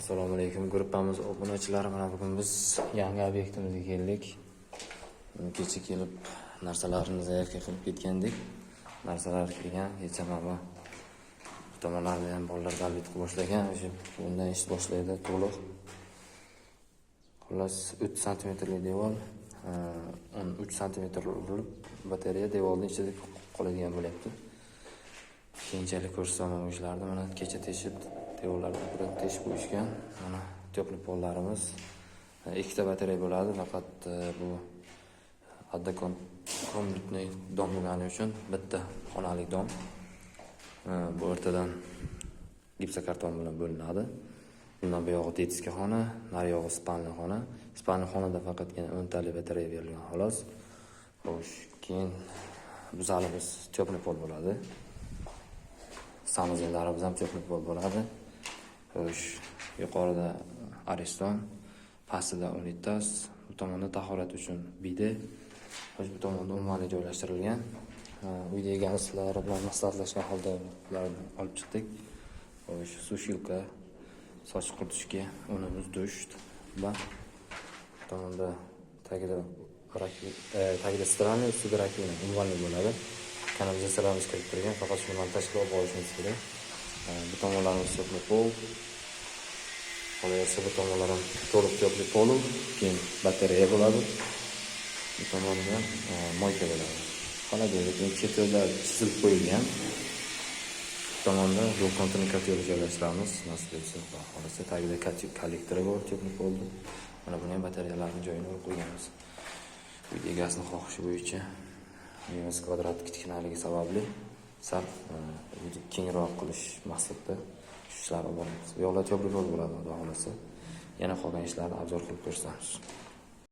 Assalomu alaykum gruppamiz obunachilari. Mana bugun biz yangi obyektimizga keldik. Kecha kelib narsalarni zaявka qilib ketgandik. Narsalar kelgan, kecha mana tomonlarda ham bolalar dalbit qilib boshlagan. O'sha bundan ish boshlaydi to'liq. Xullas 3 sm devor, 13 sm urilib batareya devorning ichida qoladigan bo'lyapti. Keyinchalik ko'rsataman bu ishlarni. Mana kecha teshib devorlarni bilan teshib qo'yishgan. Mana teplib pollarimiz. Ikkita batareya bo'ladi, faqat bu addakon komnatniy dom bo'lgani uchun bitta xonalik dom. Bu o'rtadan gipsokarton bilan bo'linadi. Bundan bu yog'i tetiska xona, nari yog'i spalni xona. Spalni xonada faqatgina 10 tali batareya berilgan xolos. Xo'sh, keyin bu zalimiz teplib pol bo'ladi. Samozellarimiz ham teplib pol bo'ladi. Xo'sh, yuqorida ariston, pastida unitas, bu tomonda tahorat uchun bide. Xo'sh, bu tomonda umumiy joylashtirilgan. Uyda egasizlar bilan maslahatlashgan holda ularni olib chiqdik. Xo'sh, sushilka, soch quritishga unimiz dush va tomonda tagida strani, ustida rakvina umumiy bo'ladi. Kanalizatsiyalarimiz kirib turgan, faqat shuni montaj qilib olishimiz kerak. Bu tomonlarimiz teplib pol. Qolaversa bu tomonlar ham to'liq teplib pol, keyin batareya bo'ladi. Bu tomonda moyka bo'ladi. Qoladi, chetida chizilib qo'yilgan. Bu tomonda bu konturni katyol joylashtiramiz. Nasib etsa, xolasa tagida kollektori bor, teplib bo'ldi. Mana buni ham batareyalarning joyini urib qo'yganmiz. Uyda gazning xohishi bo'yicha uyimiz kvadrat kichkinaligi sababli sal kengroq qilish maqsadida ishlar olib boramiz. Bu yoqda teplib bo'ladi, xudo xolasa. Yana qolgan ishlarni obzor qilib ko'rsatamiz.